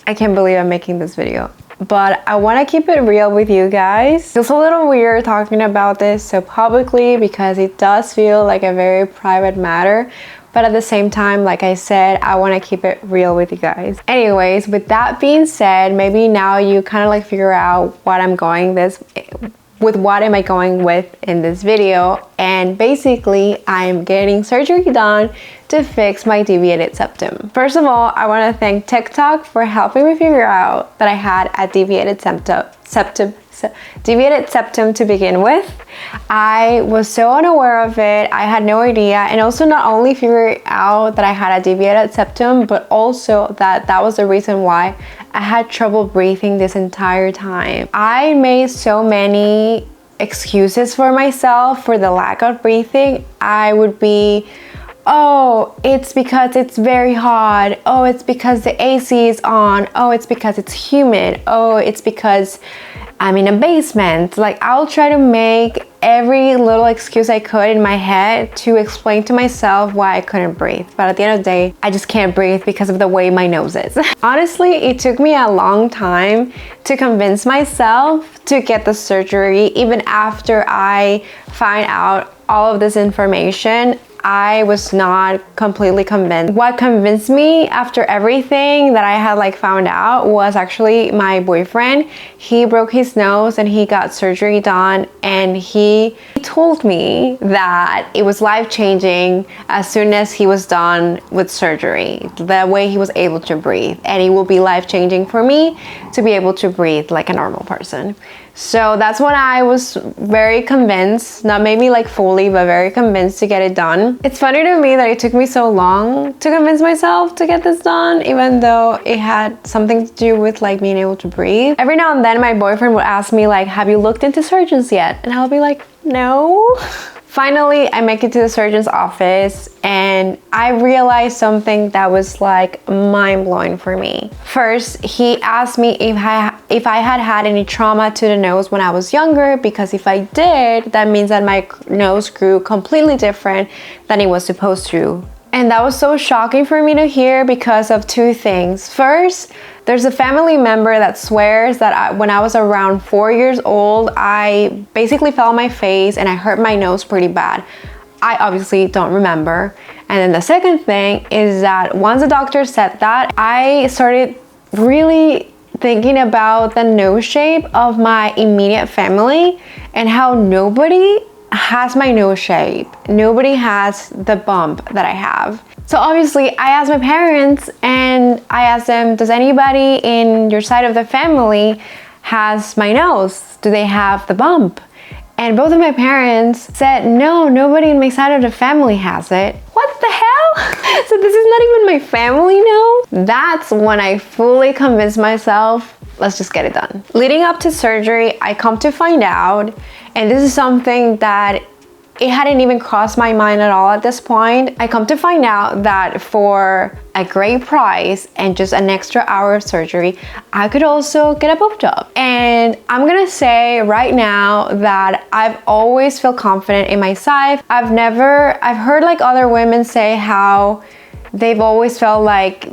I can't believe I'm making this video, but I want to keep it real with you guys. It's a little weird talking about this so publicly because it does feel like a very private matter, but at the same time, like I said, I want to keep it real with you guys. Anyways, with that being said, maybe now you kind of like figure out what I'm going what am I going with in this video. And basically I'm getting surgery done to fix my deviated septum. First of all, I want to thank TikTok for helping me figure out that I had a deviated septum to begin with. I was so unaware of it. I had no idea, and also not only figuring out that I had a deviated septum, but also that was the reason why I had trouble breathing this entire time. I made so many excuses for myself for the lack of breathing. I would be, oh, it's because it's very hot. Oh, it's because the AC is on. Oh, it's because it's humid. Oh, it's because I'm in a basement. Like, I'll try to make every little excuse I could in my head to explain to myself why I couldn't breathe. But at the end of the day, I just can't breathe because of the way my nose is. Honestly, it took me a long time to convince myself to get the surgery. Even after I find out all of this information, I was not completely convinced. What convinced me after everything that I had like found out was actually my boyfriend. He broke his nose and he got surgery done, and he told me that it was life-changing as soon as he was done with surgery, the way he was able to breathe, and it will be life-changing for me to be able to breathe like a normal person. So that's when I was very convinced, not maybe like fully, but very convinced to get it done. It's funny to me that it took me so long to convince myself to get this done, even though it had something to do with like being able to breathe. Every now and then my boyfriend would ask me like, have you looked into surgeons yet? And I'll be like, no. Finally, I make it to the surgeon's office and I realized something that was like mind-blowing for me. First, he asked me if I had any trauma to the nose when I was younger, because if I did, that means that my nose grew completely different than it was supposed to. And that was so shocking for me to hear because of two things. First, there's a family member that swears that when I was around 4 years old, I basically fell on my face and I hurt my nose pretty bad. I obviously don't remember. And then the second thing is that once the doctor said that, I started really thinking about the nose shape of my immediate family and how nobody has my nose shape. Nobody has the bump that I have. So obviously I asked my parents and I asked them, does anybody in your side of the family has my nose? Do they have the bump? And both of my parents said, no, nobody in my side of the family has it. What the hell? So this is not even my family nose? That's when I fully convinced myself, let's just get it done. Leading up to surgery, I come to find out, and this is something that it hadn't even crossed my mind at all at this point. I come to find out that for a great price and just an extra hour of surgery, I could also get a boob job. And I'm gonna say right now that I've always felt confident in my size. I've heard like other women say how they've always felt like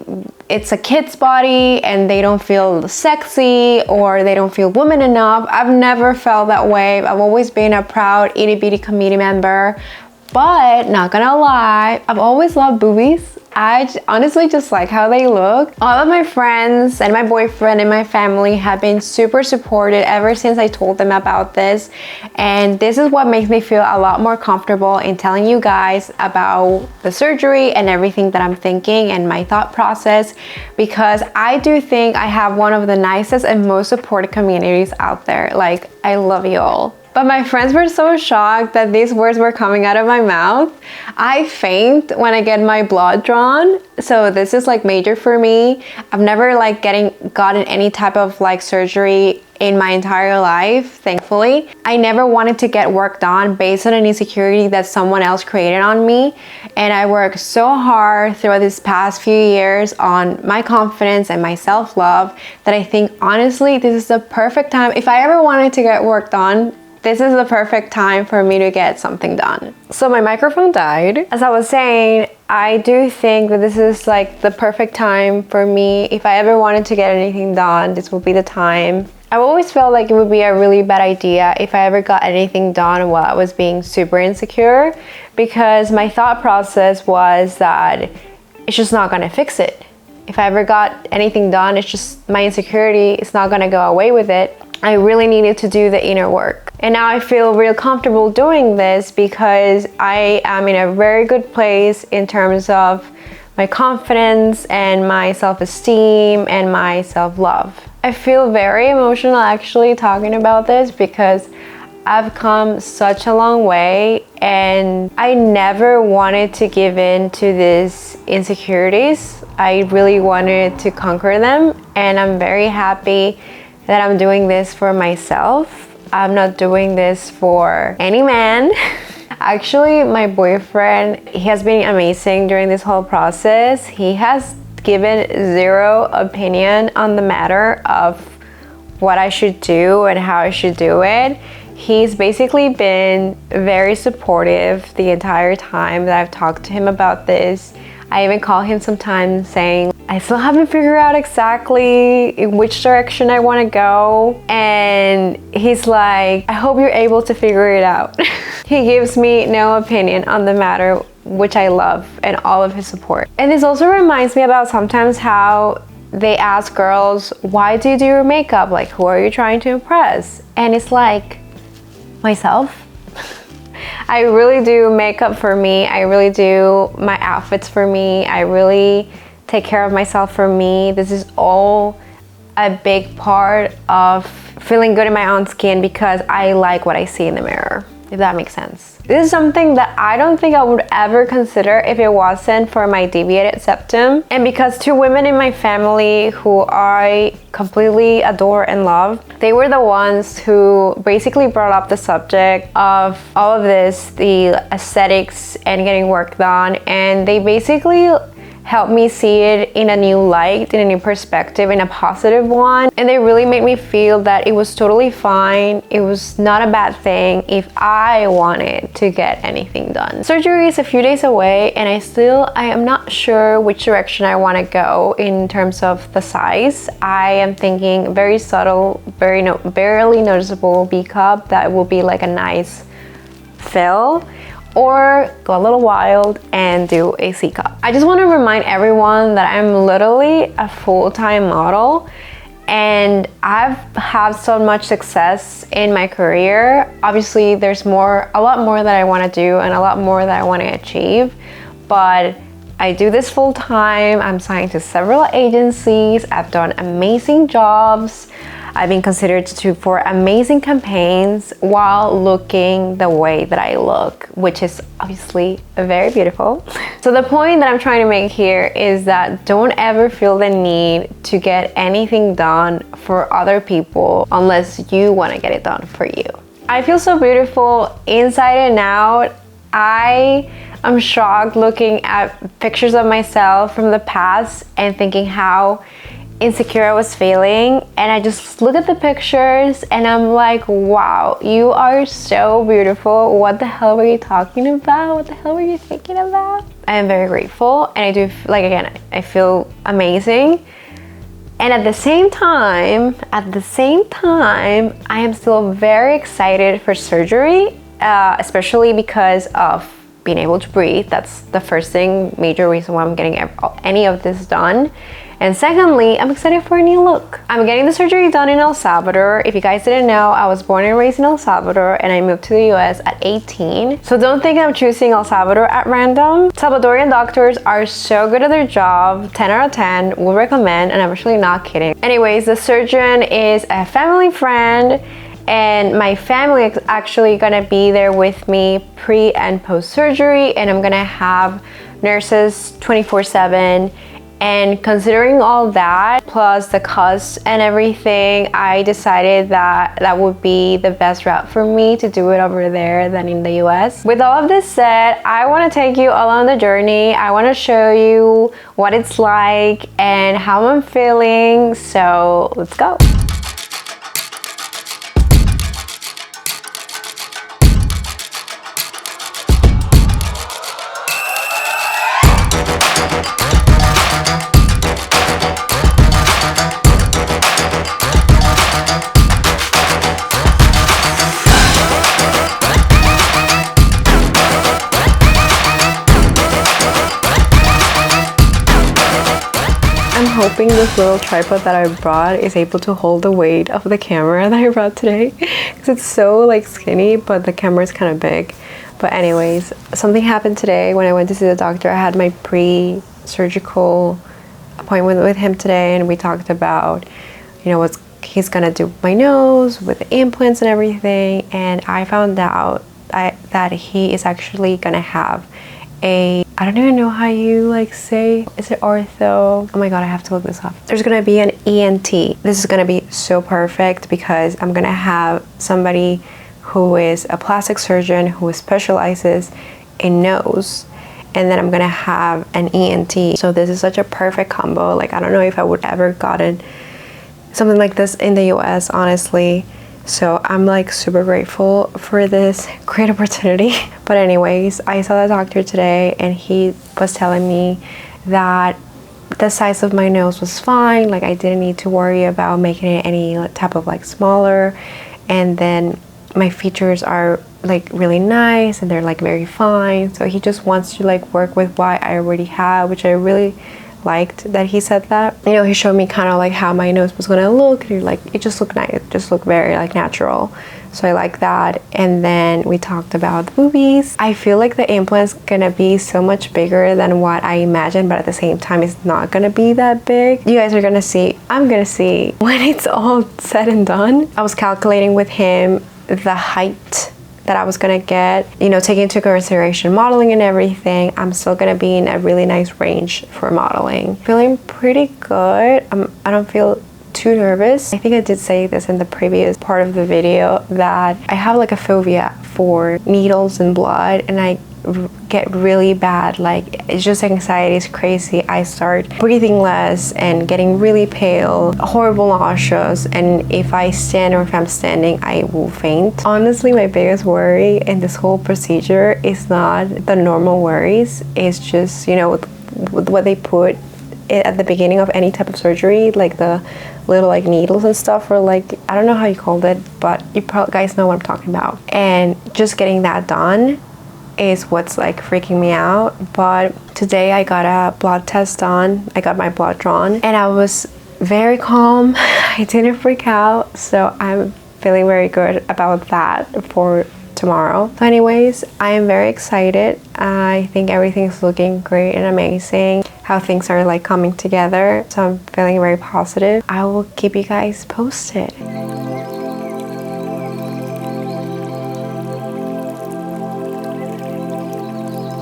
it's a kid's body and they don't feel sexy or they don't feel woman enough. I've never felt that way. I've always been a proud itty bitty committee member, but not gonna lie, I've always loved boobies. I honestly just like how they look. All of my friends and my boyfriend and my family have been super supportive ever since I told them about this. And this is what makes me feel a lot more comfortable in telling you guys about the surgery and everything that I'm thinking and my thought process, because I do think I have one of the nicest and most supportive communities out there. Like, I love you all. But my friends were so shocked that these words were coming out of my mouth. I faint when I get my blood drawn, so this is like major for me. I've never like gotten any type of like surgery in my entire life, thankfully. I never wanted to get work done based on an insecurity that someone else created on me. And I worked so hard throughout these past few years on my confidence and my self-love that I think honestly, this is the perfect time. If I ever wanted to get work done, this is the perfect time for me to get something done. So my microphone died. As I was saying, I do think that this is like the perfect time for me. If I ever wanted to get anything done, this would be the time. I've always felt like it would be a really bad idea if I ever got anything done while I was being super insecure, because my thought process was that it's just not gonna fix it. If I ever got anything done, it's just my insecurity is not gonna go away with it. I really needed to do the inner work. And now I feel real comfortable doing this because I am in a very good place in terms of my confidence and my self-esteem and my self-love. I feel very emotional actually talking about this because I've come such a long way and I never wanted to give in to these insecurities. I really wanted to conquer them, and I'm very happy that I'm doing this for myself. I'm not doing this for any man. Actually, my boyfriend, he has been amazing during this whole process. He has given zero opinion on the matter of what I should do and how I should do it. He's basically been very supportive the entire time that I've talked to him about this. I even call him sometimes saying, I still haven't figured out exactly in which direction I want to go. And he's like, I hope you're able to figure it out. He gives me no opinion on the matter, which I love, and all of his support. And this also reminds me about sometimes how they ask girls, why do you do your makeup? Like, who are you trying to impress? And it's like, myself. I really do makeup for me. I really do my outfits for me. I really take care of myself for me. This is all a big part of feeling good in my own skin because I like what I see in the mirror, if that makes sense. This is something that I don't think I would ever consider if it wasn't for my deviated septum. And because two women in my family who I completely adore and love, they were the ones who basically brought up the subject of all of this, the aesthetics and getting work done. And they basically helped me see it in a new light, in a new perspective, in a positive one. And they really made me feel that it was totally fine. It was not a bad thing if I wanted to get anything done. Surgery is a few days away and I am not sure which direction I want to go in terms of the size. I am thinking very subtle, barely noticeable B cup that will be like a nice fill, or go a little wild and do a C cup. I just want to remind everyone that I'm literally a full-time model and I've had so much success in my career. Obviously, there's a lot more that I want to do and a lot more that I want to achieve, but I do this full time. I'm signed to several agencies. I've done amazing jobs. I've been considered for amazing campaigns while looking the way that I look, which is obviously very beautiful. So the point that I'm trying to make here is that don't ever feel the need to get anything done for other people unless you want to get it done for you. I feel so beautiful inside and out. I'm shocked looking at pictures of myself from the past and thinking how insecure I was feeling, and I just look at the pictures and I'm like, wow, you are so beautiful. What the hell were you talking about? What the hell were you thinking about? I am very grateful, and I do, like, again, I feel amazing. And at the same time, I am still very excited for surgery, especially because of being able to breathe. That's the first thing, major reason why I'm getting any of this done. And secondly, I'm excited for a new look. I'm getting the surgery done in El Salvador. If you guys didn't know, I was born and raised in El Salvador and I moved to the US at 18. So don't think I'm choosing El Salvador at random. Salvadorian doctors are so good at their job. 10 out of 10, would recommend, and I'm actually not kidding. Anyways, the surgeon is a family friend, and my family is actually gonna be there with me pre and post surgery, and I'm gonna have nurses 24/7. And considering all that, plus the cost and everything, I decided that that would be the best route for me to do it over there than in the US. With all of this said, I want to take you along the journey. I want to show you what it's like and how I'm feeling. So let's go. hoping this little tripod that I brought is able to hold the weight of the camera that I brought today, because it's so like skinny, but the camera is kind of big. But anyways, something happened today when I went to see the doctor. I had my pre-surgical appointment with him today, and we talked about, you know, what he's gonna do with my nose, with the implants and everything. And I found out that he is actually gonna have I don't even know how you like say, is it ortho? Oh my god, I have to look this up. There's gonna be an ENT. This is gonna be so perfect because I'm gonna have somebody who is a plastic surgeon who specializes in nose, and then I'm gonna have an ENT. So this is such a perfect combo. Like, I don't know if I would ever gotten something like this in the US, honestly. So I'm like super grateful for this great opportunity. But anyways, I saw the doctor today and he was telling me that the size of my nose was fine. Like, I didn't need to worry about making it any type of like smaller. And then my features are like really nice and they're like very fine. So he just wants to like work with what I already have, which I really liked that he said that. You know, he showed me kind of like how my nose was gonna look, and like it just looked nice, it just looked very like natural. So I like that. And then we talked about the boobies. I feel like the implant's gonna be so much bigger than what I imagined, but at the same time it's not gonna be that big. You guys are gonna see, I'm gonna see when it's all said and done. I was calculating with him the height that I was gonna get, you know, taking into consideration modeling and everything. I'm still gonna be in a really nice range for modeling. Feeling pretty good. I don't feel too nervous. I think I did say this in the previous part of the video that I have like a phobia for needles and blood, and I get really bad, like it's just anxiety is crazy. I start breathing less and getting really pale, horrible nauseous, and if I stand or if I'm standing I will faint. Honestly, my biggest worry in this whole procedure is not the normal worries. It's just, you know, with what they put at the beginning of any type of surgery, like the little like needles and stuff, or like, I don't know how you called it, but you probably guys know what I'm talking about. And just getting that done is what's like freaking me out. But today I got a blood test done. I got my blood drawn and I was very calm. I didn't freak out, so I'm feeling very good about that for tomorrow. So anyways, I am very excited. I think everything's looking great and amazing, how things are like coming together. So I'm feeling very positive. I will keep you guys posted.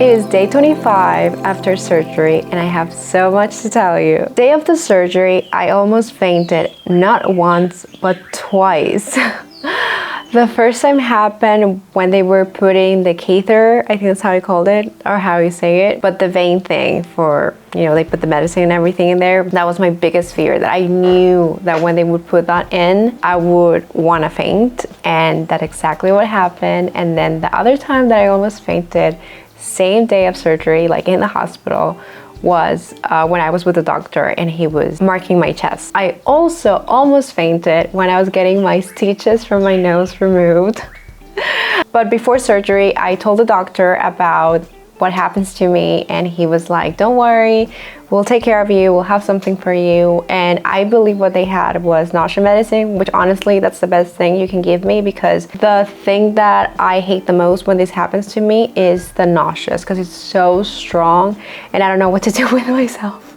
It is day 25 after surgery and I have so much to tell you. Day of the surgery, I almost fainted, not once, but twice. The first time happened when they were putting the catheter, I think that's how you called it, or how you say it, but the vein thing for, you know, they put the medicine and everything in there. That was my biggest fear, that I knew that when they would put that in, I would want to faint, and that's exactly what happened. And then the other time that I almost fainted, same day of surgery, like in the hospital, was when I was with the doctor and he was marking my chest. I also almost fainted when I was getting my stitches from my nose removed. But before surgery, I told the doctor about what happens to me, and he was like, don't worry, we'll take care of you, we'll have something for you. And I believe what they had was nausea medicine, which honestly, that's the best thing you can give me, because the thing that I hate the most when this happens to me is the nauseous, because it's so strong and I don't know what to do with myself.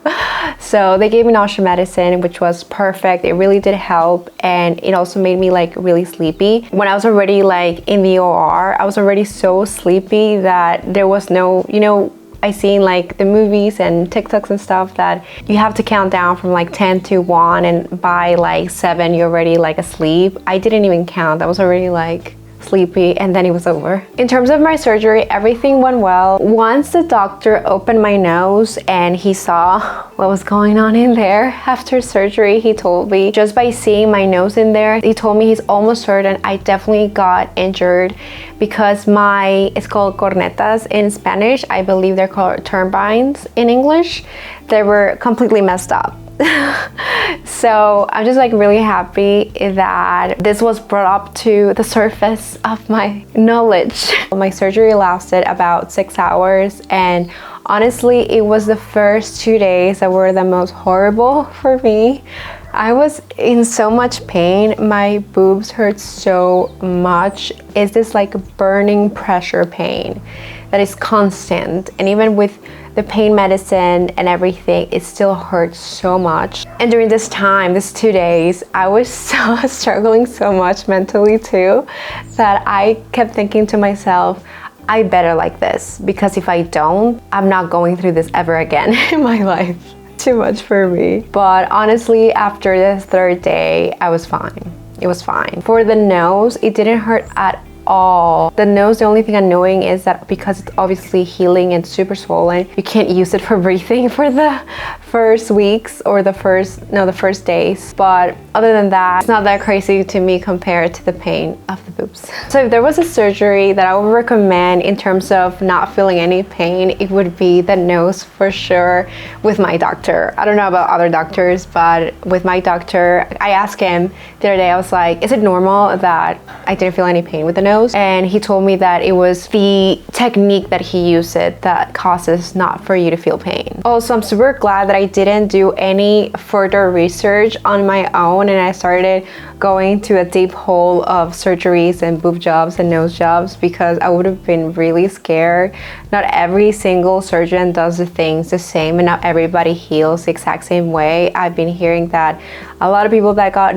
So they gave me nausea medicine, which was perfect. It really did help, and it also made me like really sleepy. When I was already like in the OR, I was already so sleepy that there was no, you know, I seen like the movies and TikToks and stuff that you have to count down from like 10 to 1, and by like 7 you're already like asleep. I didn't even count. I was already like sleepy, and then it was over. In terms of my surgery, everything went well. Once the doctor opened my nose and he saw what was going on in there after surgery, he told me, just by seeing my nose in there, he told me he's almost certain I definitely got injured, because it's called cornetas in Spanish. I believe they're called turbines in English. They were completely messed up. So I'm just like really happy that this was brought up to the surface of my knowledge. My surgery lasted about 6 hours, and Honestly, it was the first 2 days that were the most horrible for me. I was in so much pain. My boobs hurt so much. It's this like burning pressure pain that is constant. And even with the pain medicine and everything, it still hurts so much. And during this time, these 2 days, I was so struggling so much mentally too, that I kept thinking to myself, I better like this, because if I don't, I'm not going through this ever again in my life. Too much for me. But honestly, after the third day, I was fine. It was fine. For the nose, it didn't hurt at all. The nose, the only thing annoying is that because it's obviously healing and super swollen, you can't use it for breathing for the first weeks or the first days. But other than that, it's not that crazy to me compared to the pain of the boobs. So if there was a surgery that I would recommend in terms of not feeling any pain, it would be the nose for sure with my doctor. I don't know about other doctors, but with my doctor, I asked him the other day, I was like, is it normal that I didn't feel any pain with the nose? And he told me that it was the technique that he used that causes not for you to feel pain. Also, I'm super glad that I didn't do any further research on my own and I started going to a deep hole of surgeries and boob jobs and nose jobs, because I would have been really scared. Not every single surgeon does the things the same and not everybody heals the exact same way. I've been hearing that a lot of people that got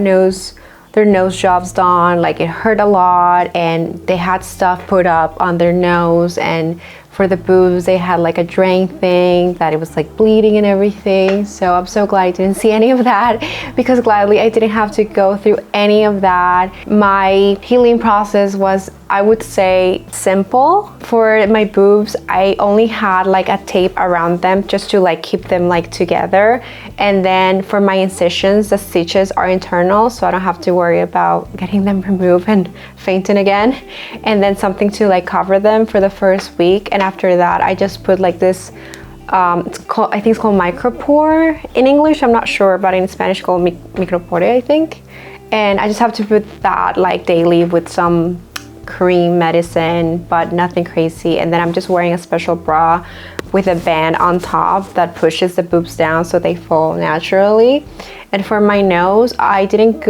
their nose jobs done, like it hurt a lot and they had stuff put up on their nose, and for the boobs they had like a drain thing that it was like bleeding and everything. So I'm so glad I didn't see any of that, because gladly I didn't have to go through any of that. My healing process was, I would say, simple. For my boobs, I only had like a tape around them just to like keep them like together. And then for my incisions, the stitches are internal, so I don't have to worry about getting them removed and fainting again. And then something to like cover them for the first week. And after that, I just put like this, I think it's called micropore in English. I'm not sure, but in Spanish called micropore, I think. And I just have to put that like daily with some cream medicine, but nothing crazy. And then I'm just wearing a special bra with a band on top that pushes the boobs down so they fall naturally. And for my nose, I didn't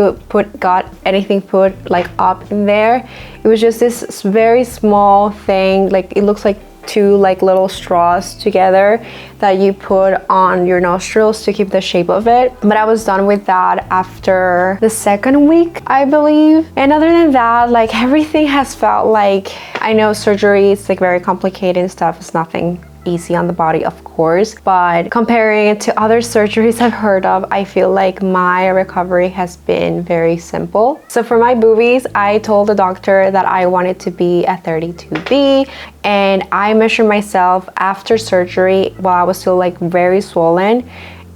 got anything put like up in there. It was just this very small thing, like it looks like two like little straws together that you put on your nostrils to keep the shape of it. But I was done with that after the second week, I believe. And other than that, like everything has felt like, I know surgery is like very complicated and stuff. It's nothing easy on the body, of course, but comparing it to other surgeries I've heard of, I feel like my recovery has been very simple. So for my boobies, I told the doctor that I wanted to be a 32B, and I measured myself after surgery while I was still like very swollen,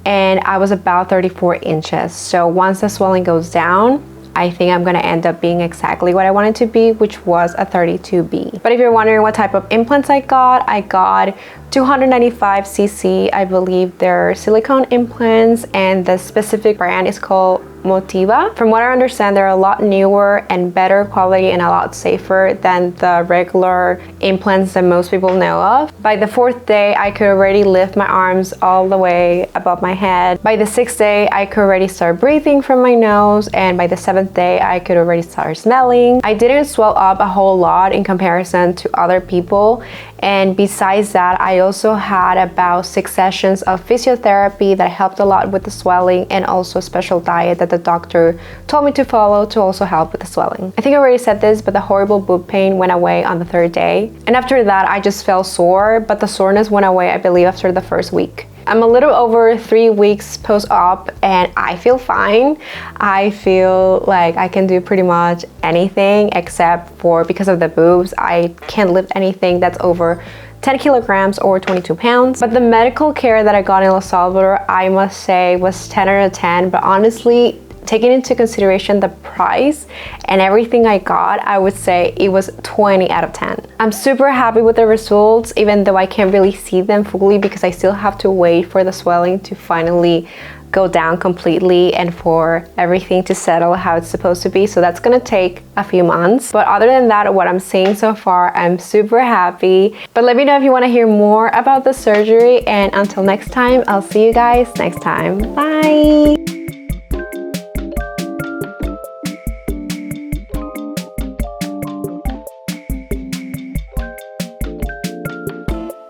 and I was about 34 inches. So once the swelling goes down, I think I'm gonna end up being exactly what I wanted to be, which was a 32B. But if you're wondering what type of implants I got 295cc, I believe they're silicone implants, and the specific brand is called Motiva. From what I understand, they're a lot newer and better quality and a lot safer than the regular implants that most people know of. By the 4th day, I could already lift my arms all the way above my head. By the 6th day, I could already start breathing from my nose, and by the 7th day, I could already start smelling. I didn't swell up a whole lot in comparison to other people. And besides that, I also had about 6 sessions of physiotherapy that helped a lot with the swelling, and also a special diet that the doctor told me to follow to also help with the swelling. I think I already said this, but the horrible boob pain went away on the 3rd day. And after that, I just felt sore, but the soreness went away, I believe, after the 1st week. I'm a little over 3 weeks post-op and I feel fine. I feel like I can do pretty much anything except for, because of the boobs, I can't lift anything that's over 10 kilograms or 22 pounds. But the medical care that I got in El Salvador, I must say, was 10 out of 10. But honestly, taking into consideration the price and everything I got, I would say it was 20 out of 10. I'm super happy with the results, even though I can't really see them fully because I still have to wait for the swelling to finally go down completely and for everything to settle how it's supposed to be. So that's gonna take a few months. But other than that, what I'm seeing so far, I'm super happy. But let me know if you want to hear more about the surgery, and until next time, I'll see you guys next time. Bye.